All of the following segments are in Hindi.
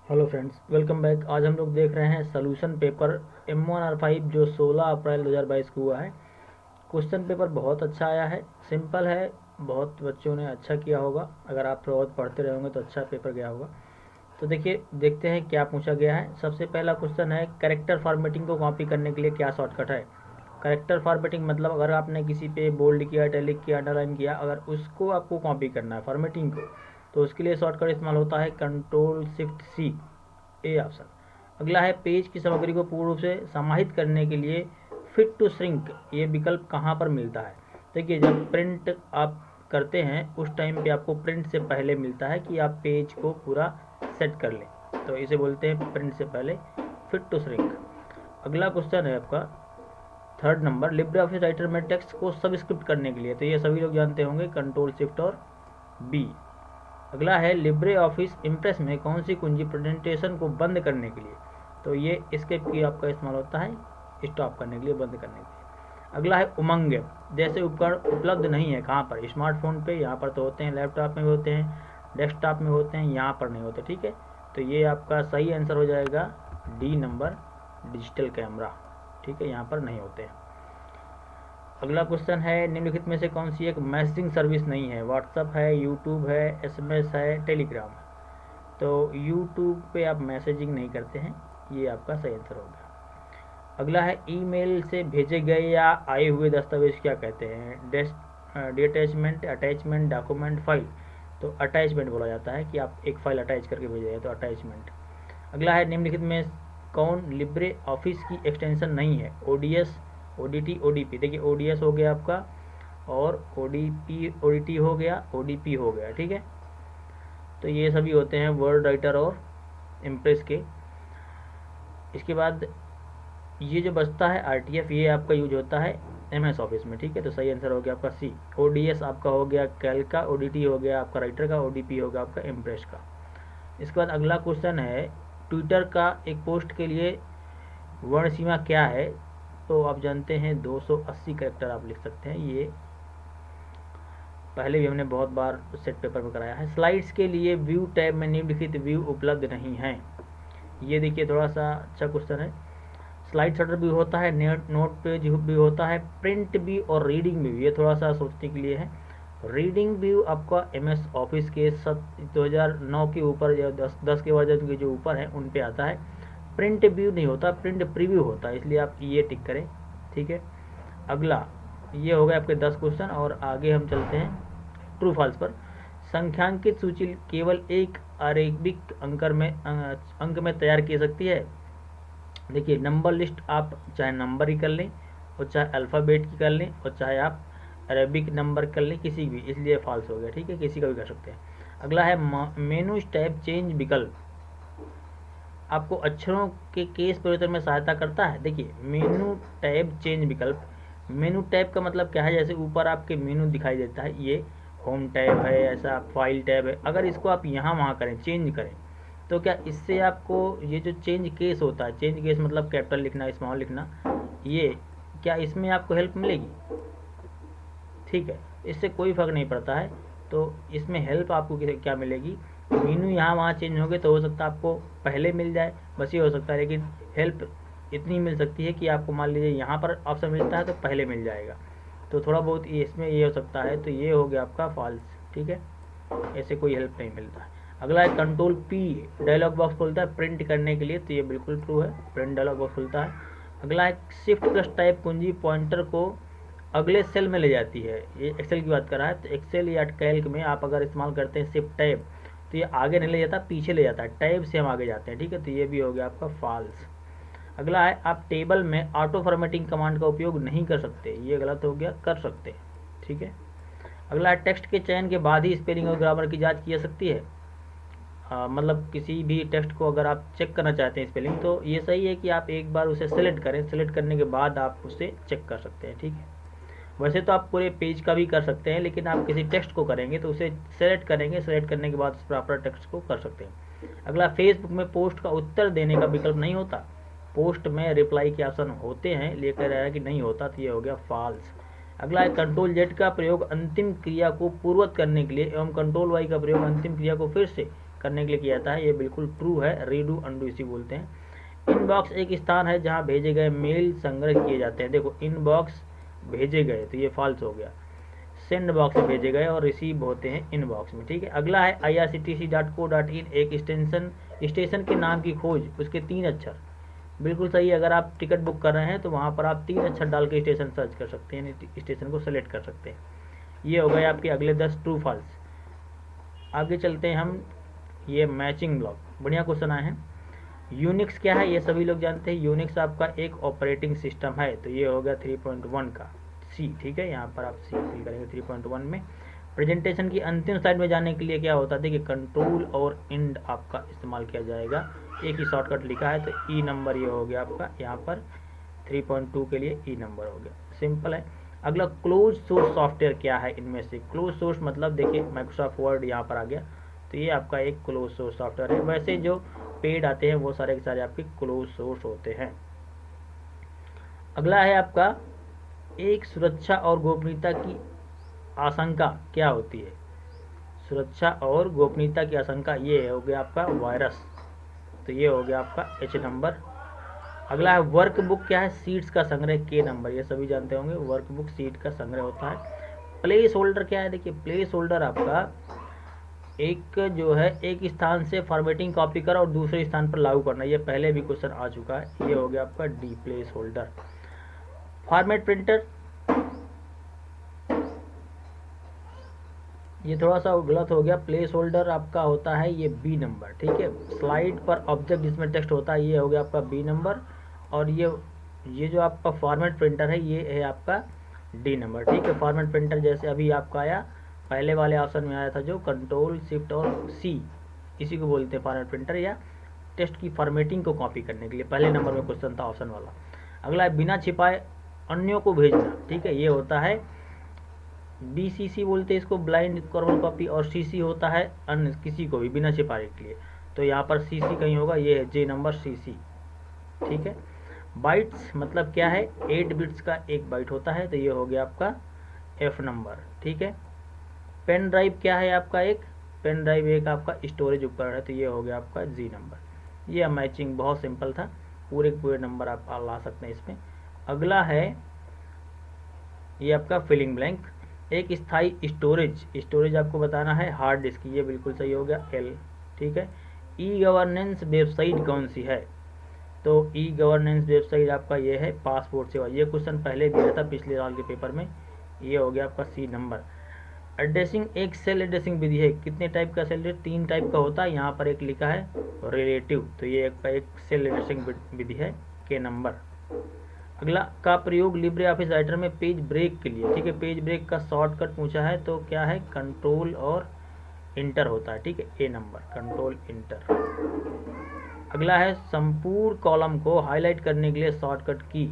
Hello friends, welcome back. आज हम लोग देख रहे हैं सोल्यूशन पेपर M1R5 जो 16 अप्रैल 2022 को हुआ है। क्वेश्चन पेपर बहुत अच्छा आया है, सिंपल है। बहुत बच्चों ने अच्छा किया होगा। अगर आप बहुत पढ़ते रहोगे तो अच्छा पेपर गया होगा। तो देखिए, देखते हैं क्या पूछा गया है। सबसे पहला क्वेश्चन है, कैरेक्टर फॉर्मेटिंग को कॉपी करने के लिए क्या शॉर्टकट है। कैरेक्टर फॉर्मेटिंग मतलब अगर आपने किसी पे बोल्ड किया, इटैलिक किया, अंडरलाइन किया, अगर उसको आपको कॉपी करना है फॉर्मेटिंग को, तो उसके लिए शॉर्टकट इस्तेमाल होता है Ctrl+Shift+C, ए ऑप्शन। अगला है, पेज की सामग्री को पूर्ण रूप से समाहित करने के लिए फिट टू श्रिंक ये विकल्प कहाँ पर मिलता है। देखिए, जब प्रिंट आप करते हैं उस टाइम पे आपको प्रिंट से पहले मिलता है कि आप पेज को पूरा सेट कर लें, तो इसे बोलते हैं प्रिंट से पहले फिट टू श्रिंक। अगला क्वेश्चन है आपका 3rd number, Libre office writer में टेक्स्ट को सबस्क्रिप्ट करने के लिए, तो ये सभी लोग जानते होंगे, Ctrl+Shift+B। अगला है, लिब्रे ऑफिस इम्प्रेस में कौन सी कुंजी प्रेजेंटेशन को बंद करने के लिए, तो ये एस्केप की आपका इस्तेमाल होता है स्टॉप करने के लिए, बंद करने के लिए। अगला है, उमंग जैसे उपकरण उपलब्ध नहीं है कहाँ पर, स्मार्टफोन पे, यहाँ पर तो होते हैं, लैपटॉप में होते हैं, डेस्कटॉप में होते हैं, यहाँ पर नहीं होते। ठीक है, तो ये आपका सही आंसर हो जाएगा डी नंबर, डिजिटल कैमरा। ठीक है, यहाँ पर नहीं होते हैं। अगला क्वेश्चन है, निम्नलिखित में से कौन सी एक मैसेजिंग सर्विस नहीं है। व्हाट्सअप है, यूट्यूब है, SMS है, टेलीग्राम है। तो यूट्यूब पे आप मैसेजिंग नहीं करते हैं, ये आपका सही आंसर हो गया। अगला है, ईमेल से भेजे गए या आए हुए दस्तावेज क्या कहते हैं। Detachment, attachment, document, file. तो अटैचमेंट बोला जाता है कि आप एक फाइल अटैच करके भेजे हैं, तो अटैचमेंट। अगला है, निम्नलिखित में कौन लिब्रे ऑफिस की एक्सटेंशन नहीं है। ODS, ODT, ODP। देखिए, ODS हो गया आपका, और ODT हो गया, ODP हो गया। ठीक है, तो ये सभी होते हैं वर्ड राइटर और इम्प्रेस के। इसके बाद ये जो बचता है RTF, ये आपका यूज होता है MS ऑफिस में। ठीक है, तो सही आंसर हो गया आपका C। ODS आपका हो गया कैल्क का, ODT हो गया आपका राइटर का, ODP हो गया आपका इम्प्रेस का। इसके बाद अगला क्वेश्चन है, ट्विटर का एक पोस्ट के लिए वर्ण सीमा क्या है। तो आप जानते हैं 280 कैरेक्टर आप लिख सकते हैं। ये पहले भी हमने बहुत बार सेट पेपर में कराया है। स्लाइड्स के लिए व्यू टैब में निम्नलिखित व्यू उपलब्ध नहीं है। ये देखिए, थोड़ा सा अच्छा क्वेश्चन है। स्लाइड शटर भी होता है, नोट पेज भी होता है, प्रिंट भी और रीडिंग व्यू। ये थोड़ा सा सोचने के लिए है। रीडिंग व्यू आपका MS ऑफिस के 2009 के ऊपर या 10 के वर्जन के जो ऊपर है उन पे आता है। प्रिंट व्यू नहीं होता, प्रिंट प्रीव्यू होता है, इसलिए आप ये टिक करें। ठीक है, अगला ये हो गए आपके 10 क्वेश्चन, और आगे हम चलते हैं ट्रू फॉल्स पर। संख्यांकित सूची केवल एक अरेबिक अंक में तैयार की सकती है। देखिए, नंबर लिस्ट आप चाहे नंबर ही कर लें, और चाहे अल्फ़ाबेट की कर लें, और चाहे आप अरेबिक नंबर कर लें, किसी भी, इसलिए फॉल्स हो गया। ठीक है, किसी का भी कर सकते हैं। अगला है, मेनू टैब चेंज विकल्प आपको अक्षरों के केस परिवर्तन में सहायता करता है। देखिए, मेनू टैब चेंज विकल्प, मेनू टैब का मतलब क्या है, जैसे ऊपर आपके मेनू दिखाई देता है, ये होम टैब है, ऐसा फाइल टैब है। अगर इसको आप यहाँ वहाँ करें, चेंज करें, तो क्या इससे आपको ये जो चेंज केस होता है, चेंज केस मतलब कैपिटल लिखना, स्मॉल लिखना, ये क्या इसमें आपको हेल्प मिलेगी। ठीक है, इससे कोई फ़र्क नहीं पड़ता है। तो इसमें हेल्प आपको क्या मिलेगी, मीनू यहाँ वहाँ चेंज हो गए तो हो सकता है आपको पहले मिल जाए, बस ये हो सकता है। लेकिन हेल्प इतनी मिल सकती है कि आपको मान लीजिए यहाँ पर ऑप्शन मिलता है तो पहले मिल जाएगा, तो थोड़ा बहुत इसमें ये हो सकता है। तो ये हो गया आपका फॉल्स। ठीक है, ऐसे कोई हेल्प नहीं मिलता है। अगला है, Ctrl+P डायलॉग बॉक्स खुलता है प्रिंट करने के लिए, तो ये बिल्कुल ट्रू है, प्रिंट डायलॉग बॉक्स खुलता है। अगला है, Shift+Type कुंजी पॉइंटर को अगले सेल में ले जाती है। ये एक्सेल की बात कर रहा है, तो एक्सेल या कैल्क में आप अगर इस्तेमाल करते हैं शिफ्ट टैब, तो ये आगे नहीं ले जाता, पीछे ले जाता है, टैब से हम आगे जाते हैं। ठीक है, तो ये भी हो गया आपका फॉल्स। अगला है, आप टेबल में ऑटो फॉर्मेटिंग कमांड का उपयोग नहीं कर सकते, ये गलत हो गया, कर सकते हैं। ठीक है, अगला है, टेक्स्ट के चयन के बाद ही स्पेलिंग और ग्रामर की जाँच की जा सकती है। मतलब किसी भी टेक्स्ट को अगर आप चेक करना चाहते हैं स्पेलिंग, तो ये सही है कि आप एक बार उसे सेलेक्ट करें, सेलेक्ट करने के बाद आप उसे चेक कर सकते हैं। ठीक है, वैसे तो आप पूरे पेज का भी कर सकते हैं, लेकिन आप किसी टेक्स्ट को करेंगे तो उसे सेलेक्ट करेंगे, सेलेक्ट करने के बाद उस प्रॉपर टेक्स्ट को कर सकते हैं। अगला, फेसबुक में पोस्ट का उत्तर देने का विकल्प नहीं होता, पोस्ट में रिप्लाई के ऑप्शन होते हैं, लेकर आया कि नहीं होता, तो ये हो गया फॉल्स। अगला है, Ctrl+Z का प्रयोग अंतिम क्रिया को पूर्ववत करने के लिए एवं Ctrl+Y का प्रयोग अंतिम क्रिया को फिर से करने के लिए किया जाता है, ये बिल्कुल ट्रू है। रीडू अनडू इसी बोलते हैं। इनबॉक्स एक स्थान है जहां भेजे गए मेल संग्रह किए जाते हैं। देखो इनबॉक्स भेजे गए तो ये फॉल्स हो गया, सेंड बॉक्स में भेजे गए और रिसीव होते हैं इनबॉक्स में, ठीक है। अगला है irctc.co.in, एक स्टेशन के नाम की खोज, उसके 3 अक्षर, बिल्कुल सही। अगर आप टिकट बुक कर रहे हैं तो वहाँ पर आप 3 अक्षर डाल के स्टेशन सर्च कर सकते हैं, स्टेशन को सेलेक्ट कर सकते हैं। ये हो गए आपके अगले 10 ट्रू फॉल्स। आगे चलते हैं हम, ये मैचिंग ब्लॉक, बढ़िया क्वेश्चन आए हैं। यूनिक्स क्या है ये सभी लोग जानते हैं। यूनिक्स आपका एक ऑपरेटिंग सिस्टम है, तो ये हो गया 3.1 का सी, ठीक है। यहाँ पर आप सी फिल करेंगे 3.1 में। प्रेजेंटेशन की अंतिम स्लाइड में जाने के लिए क्या होता है, देखिए कंट्रोल और इंड आपका इस्तेमाल किया जाएगा। एक ही शॉर्टकट लिखा है तो ई नंबर ये हो गया आपका, यहाँ पर 3.2 के लिए ई नंबर हो गया, सिंपल है। अगला क्लोज सोर्स सॉफ्टवेयर क्या है इनमें से। क्लोज सोर्स मतलब देखिए माइक्रोसॉफ्ट वर्ड यहाँ पर आ गया, तो ये आपका एक क्लोज सोर्स सॉफ्टवेयर है। वैसे जो पेड आते हैं वो सारे के सारे आपके क्लोज सोर्स होते हैं। अगला है आपका, एक सुरक्षा और गोपनीयता की आशंका क्या होती है। सुरक्षा और गोपनीयता की आशंका, ये हो गया आपका वायरस, तो ये हो गया आपका एच नंबर। अगला है वर्क बुक क्या है, सीट्स का संग्रह के नंबर, ये सभी जानते होंगे, वर्क बुक सीट का संग्रह होता है। प्लेस होल्डर क्या है, देखिए प्लेस होल्डर आपका एक जो है एक स्थान से फॉर्मेटिंग कॉपी कर और दूसरे स्थान पर लागू करना, ये पहले भी क्वेश्चन आ चुका है, ये हो गया आपका D place holder. Format printer, ये थोड़ा सा गलत हो गया, प्लेस होल्डर आपका होता है ये बी नंबर, ठीक है। स्लाइड पर ऑब्जेक्ट जिसमें टेक्स्ट होता है ये हो गया आपका बी नंबर, और ये जो आपका फॉर्मेट प्रिंटर है ये है आपका डी नंबर, ठीक है। फॉर्मेट प्रिंटर जैसे अभी आपका आया पहले वाले ऑप्शन में आया था जो कंट्रोल शिफ्ट और सी, इसी को बोलते हैं फॉर्मेट प्रिंटर, या टेक्स्ट की फॉर्मेटिंग को कॉपी करने के लिए, पहले नंबर में क्वेश्चन था ऑप्शन वाला। अगला है बिना छिपाए अन्यों को भेजना, ठीक है, ये होता है BCC बोलते हैं इसको, ब्लाइंड कर्वर कॉपी, और CC होता है अन्य किसी को भी बिना छिपाने के लिए, तो यहाँ पर CC कहीं होगा, ये है जे नंबर CC, ठीक है। बाइट्स मतलब क्या है, 8 बिट्स का एक बाइट होता है, तो ये हो गया आपका F नंबर, ठीक है। पेन ड्राइव क्या है आपका, एक पेन ड्राइव एक आपका स्टोरेज उपकरण है, तो ये हो गया आपका जी नंबर। ये मैचिंग बहुत सिंपल था, पूरे पूरे नंबर आप ला सकते हैं इसमें। अगला है ये आपका फिलिंग ब्लैंक, एक स्थायी स्टोरेज आपको बताना है हार्ड डिस्क, ये बिल्कुल सही हो गया L, ठीक है। ई गवर्नेंस वेबसाइट कौन सी है, तो ई गवर्नेंस वेबसाइट आपका ये है पासपोर्ट सेवा, ये क्वेश्चन पहले दिया था पिछले साल के पेपर में, ये हो गया आपका C नंबर। एड्रेसिंग एक सेल एड्रेसिंग विधि है, कितने टाइप का सेल, 3 टाइप का होता है, यहाँ पर एक लिखा है रिलेटिव, तो ये एक सेल एड्रेसिंग विधि है, के नंबर। अगला का प्रयोग लिब्रे ऑफिस राइटर में पेज ब्रेक के लिए, ठीक है, पेज ब्रेक का शॉर्टकट पूछा है तो क्या है, कंट्रोल और इंटर होता है, ठीक है, ए नंबर, कंट्रोल इंटर। अगला है संपूर्ण कॉलम को हाईलाइट करने के लिए शॉर्टकट की,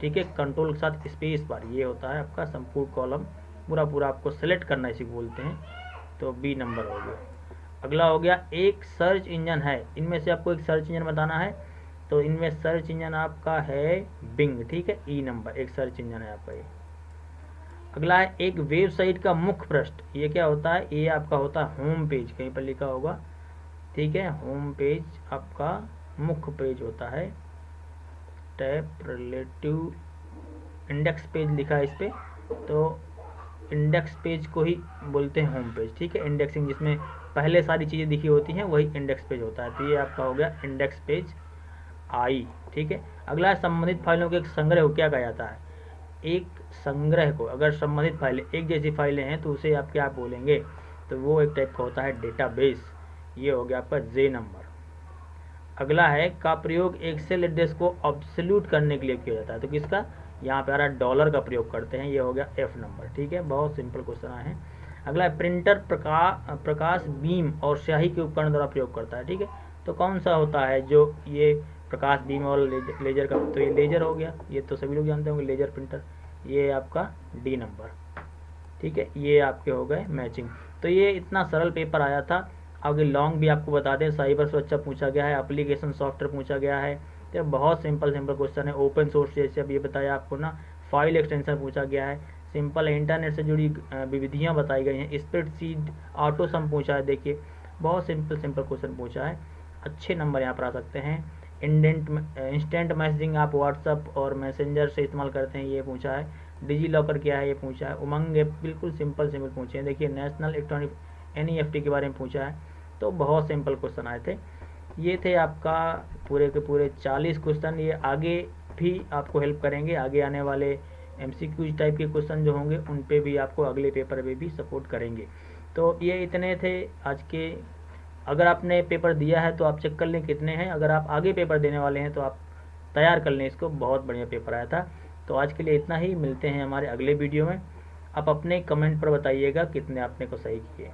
ठीक है, कंट्रोल के साथ स्पेस बार, ये होता है आपका संपूर्ण कॉलम पूरा आपको सेलेक्ट करना इसी को बोलते हैं, तो बी नंबर हो गया। अगला हो गया एक सर्च इंजन है, इनमें से आपको एक सर्च इंजन बताना है, तो इनमें सर्च इंजन आपका है बिंग, ठीक है, ई नंबर, एक सर्च इंजन है आपका ये। अगला है एक वेबसाइट का मुख्य पृष्ठ, ये क्या होता है, ये आपका होता है होम पेज, कहीं पर लिखा होगा, ठीक है, होम पेज आपका मुख्य पेज होता है, टैब रिलेटिव इंडेक्स पेज लिखा है इस पर, तो इंडेक्स पेज को ही बोलते हैं होम पेज, ठीक है। इंडेक्सिंग जिसमें पहले सारी चीज़ें दिखी होती हैं वही इंडेक्स पेज होता है, तो ये आपका हो गया इंडेक्स पेज आई, ठीक है। अगला है संबंधित फाइलों के एक संग्रह को क्या कहा जाता है, एक संग्रह को, अगर संबंधित फाइलें एक जैसी फाइलें हैं तो उसे आप क्या बोलेंगे, तो वो एक टाइप का होता है डेटाबेस, ये हो गया आपका जे नंबर। अगला है का प्रयोग एक सेल एड्रेस को ऑब्सोल्यूट करने के लिए किया जाता है, तो किसका, यहाँ पे आ रहा है डॉलर का प्रयोग करते हैं, ये हो गया F नंबर, ठीक है, बहुत सिंपल क्वेश्चन आए हैं। अगला है प्रिंटर प्रकाश बीम और स्याही के उपकरण द्वारा प्रयोग करता है, ठीक है, तो कौन सा होता है जो ये प्रकाश बीम और लेजर का, तो ये लेजर हो गया, ये तो सभी लोग जानते होंगे लेजर प्रिंटर, ये आपका डी नंबर, ठीक है। ये आपके हो गए मैचिंग। तो ये इतना सरल पेपर आया था। आगे लॉन्ग भी आपको बता दें, साइबर सुरक्षा पूछा गया है, एप्लीकेशन सॉफ्टवेयर पूछा गया है, तो बहुत सिंपल क्वेश्चन है। ओपन सोर्स जैसे अभी बताया आपको ना, फाइल एक्सटेंशन पूछा गया है, सिंपल है, इंटरनेट से जुड़ी विधियाँ बताई गई हैं, स्प्रेडशीट ऑटो सम पूछा है, देखिए बहुत सिंपल क्वेश्चन पूछा है, अच्छे नंबर यहाँ पर आ सकते हैं। इंस्टेंट मैसेजिंग आप व्हाट्सअप और मैसेंजर से इस्तेमाल करते हैं, ये पूछा है। डिजी लॉकर क्या है, ये पूछा है। उमंग ऐप, बिल्कुल सिंपल पूछे हैं। देखिए नेशनल इलेक्ट्रॉनिक NEFT के बारे में पूछा है। तो बहुत सिंपल क्वेश्चन आए थे। ये थे आपका पूरे के पूरे 40 क्वेश्चन। ये आगे भी आपको हेल्प करेंगे, आगे आने वाले MCQ टाइप के क्वेश्चन जो होंगे उन पे भी आपको अगले पेपर में भी सपोर्ट करेंगे। तो ये इतने थे आज के। अगर आपने पेपर दिया है तो आप चेक कर लें कितने हैं, अगर आप आगे पेपर देने वाले हैं तो आप तैयार कर लें इसको, बहुत बढ़िया पेपर आया था। तो आज के लिए इतना ही, मिलते हैं हमारे अगले वीडियो में। आप अपने कमेंट पर बताइएगा कितने आपने को सही किए।